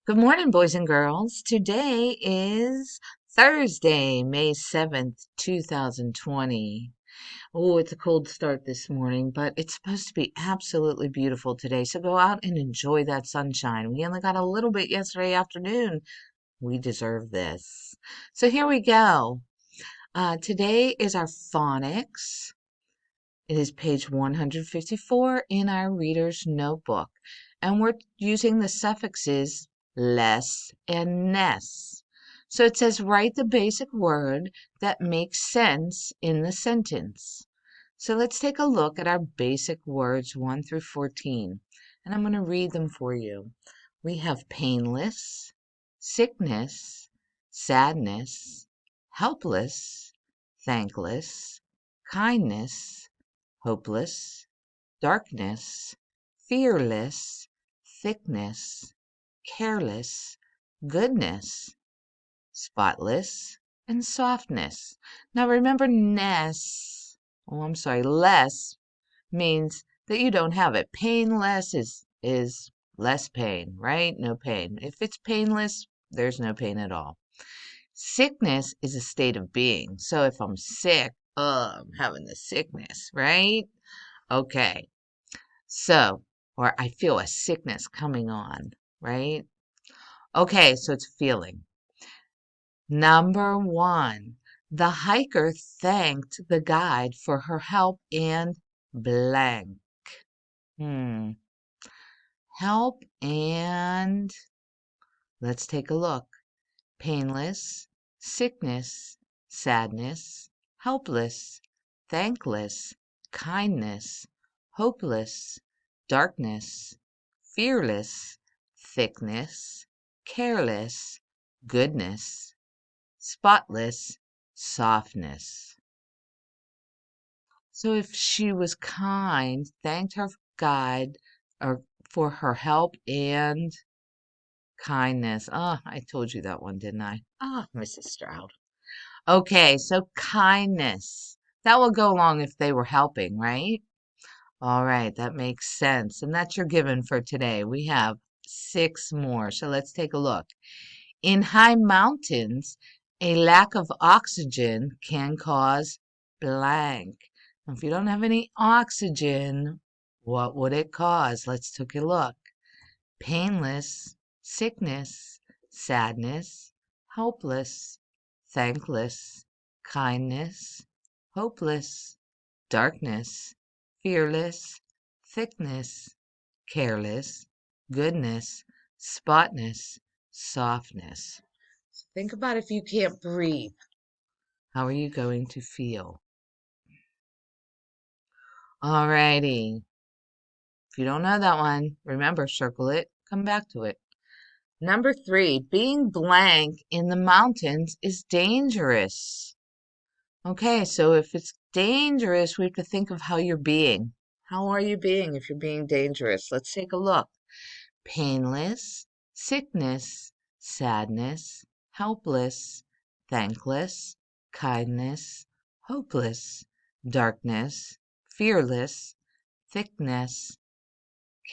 Good morning, boys and girls. Today is Thursday, May 7th, 2020. Oh, it's a cold start this morning, but it's supposed to be absolutely beautiful today. So go out and enjoy that sunshine. We only got a little bit yesterday afternoon. We deserve this. So here we go. Today is our phonics. It is page 154 in our reader's notebook, and we're using the suffixes less and ness. So it says write the basic word that makes sense in the sentence. So let's take a look at our basic words 1 through 14, and I'm going to read them for you. We have painless, sickness, sadness, helpless, thankless, kindness, hopeless, darkness, fearless, thickness, careless, goodness, spotless, and softness. Now remember less means that you don't have it. Painless is less pain, right? No pain. If it's painless, there's no pain at all. Sickness is a state of being. So if I'm sick, I'm having the sickness, right? Okay. So, or I feel a sickness coming on, right? Okay, so it's feeling. Number one, the hiker thanked the guide for her help and blank. Hmm. Help and let's take a look. Painless, sickness, sadness, helpless, thankless, kindness, hopeless, darkness, fearless, thickness, careless, goodness, spotless, softness. So if she was kind, thanked her guide or for her help and kindness. Ah, I told you that one, didn't I? Ah, Mrs. Stroud. Okay, so kindness. That will go along if they were helping, right? All right, that makes sense. And that's your given for today. We have 6 more. So let's take a look. In high mountains, a lack of oxygen can cause blank. Now, if you don't have any oxygen, what would it cause? Let's take a look. Painless, sickness, sadness, helpless, thankless, kindness, hopeless, darkness, fearless, thickness, careless, goodness, spotness, softness. Think about if you can't breathe. How are you going to feel? Alrighty. If you don't know that one, remember, circle it, come back to it. Number 3, being blank in the mountains is dangerous. Okay, so if it's dangerous, we have to think of how you're being. How are you being if you're being dangerous? Let's take a look. Painless, sickness, sadness, helpless, thankless, kindness, hopeless, darkness, fearless, thickness,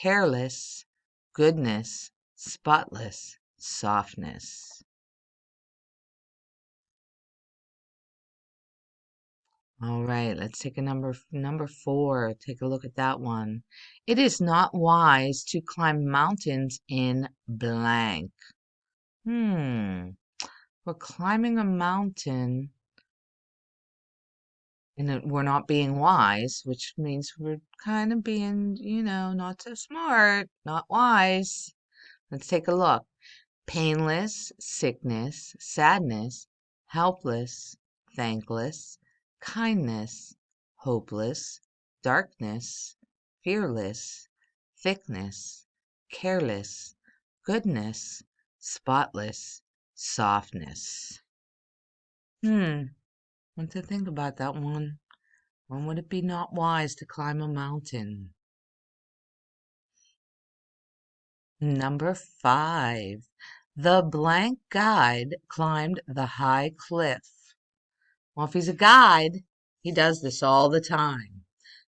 careless, goodness, spotless, softness. All right, let's take a number 4. Take a look at that one. It is not wise to climb mountains in blank. Hmm. We're climbing a mountain and we're not being wise, which means we're kind of being, not so smart, not wise. Let's take a look. Painless, sickness, sadness, helpless, thankless, kindness, hopeless, darkness, fearless, thickness, careless, goodness, spotless, softness. Want to think about that one. When would it be not wise to climb a mountain? Number 5. The blank guide climbed the high cliff. Well, if he's a guide, he does this all the time.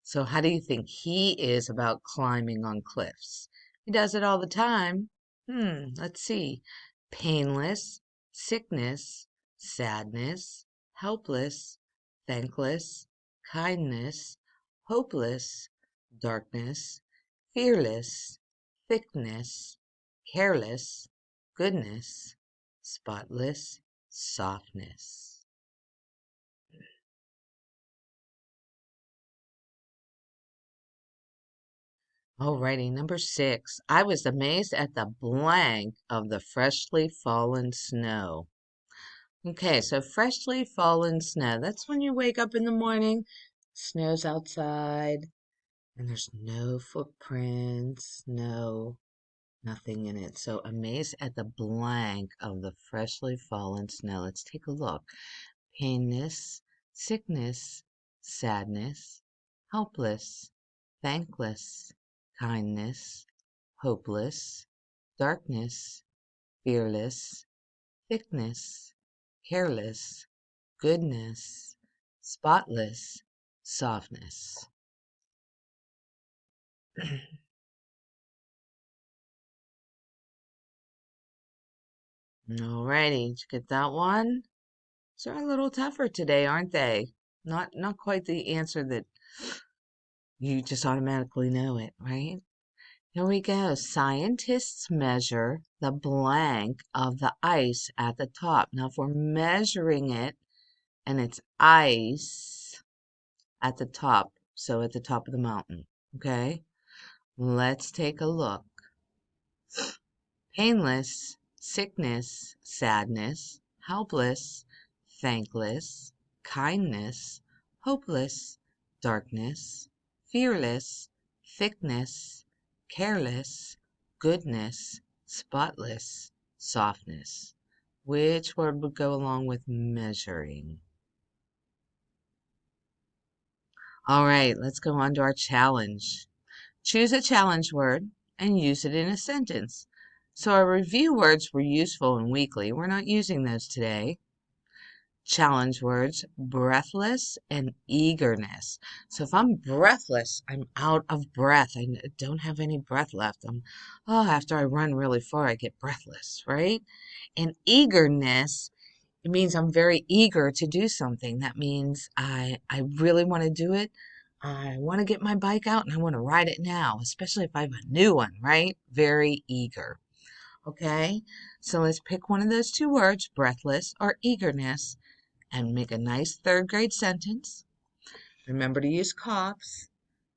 So how do you think he is about climbing on cliffs? He does it all the time. Let's see. Painless, sickness, sadness, helpless, thankless, kindness, hopeless, darkness, fearless, thickness, careless, goodness, spotless, softness. Alrighty, number 6. I was amazed at the blank of the freshly fallen snow. Okay, so freshly fallen snow. That's when you wake up in the morning, snow's outside, and there's no footprints, nothing in it. So amazed at the blank of the freshly fallen snow. Let's take a look. Painless, sickness, sadness, helpless, thankless, kindness, hopeless, darkness, fearless, thickness, careless, goodness, spotless, softness. Alrighty, did you get that one? These are a little tougher today, aren't they? Not quite the answer that you just automatically know it, right? Here we go. Scientists measure the blank of the ice at the top. Now, if we're measuring it and it's ice at the top, so at the top of the mountain, okay? Let's take a look. Painless, sickness, sadness, helpless, thankless, kindness, hopeless, darkness, fearless, thickness, careless, goodness, spotless, softness. Which word would go along with measuring? All right, let's go on to our challenge. Choose a challenge word and use it in a sentence. So our review words were useful and weekly. We're not using those today. Challenge words, breathless and eagerness. So if I'm breathless, I'm out of breath. I don't have any breath left. After I run really far, I get breathless, right? And eagerness, it means I'm very eager to do something. That means I really want to do it. I want to get my bike out and I want to ride it now, especially if I have a new one, right? Very eager. Okay, so let's pick one of those two words, breathless or eagerness, and make a nice third grade sentence. Remember to use COPs.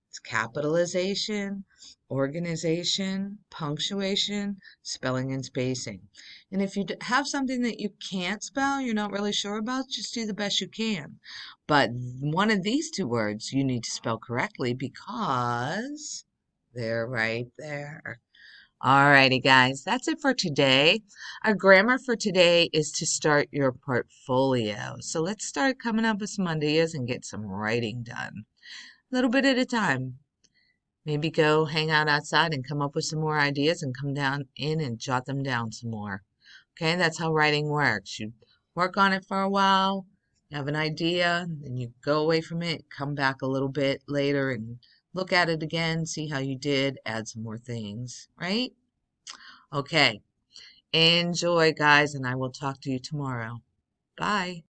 It's capitalization, organization, punctuation, spelling and spacing. And if you have something that you can't spell, you're not really sure about, just do the best you can. But one of these two words you need to spell correctly because they're right there. Alrighty, guys, that's it for today. Our grammar for today is to start your portfolio. So let's start coming up with some ideas and get some writing done. A little bit at a time. Maybe go hang out outside and come up with some more ideas and come down in and jot them down some more. Okay, that's how writing works. You work on it for a while, you have an idea, then you go away from it, come back a little bit later and look at it again, see how you did, add some more things, right? Okay, enjoy, guys, and I will talk to you tomorrow. Bye.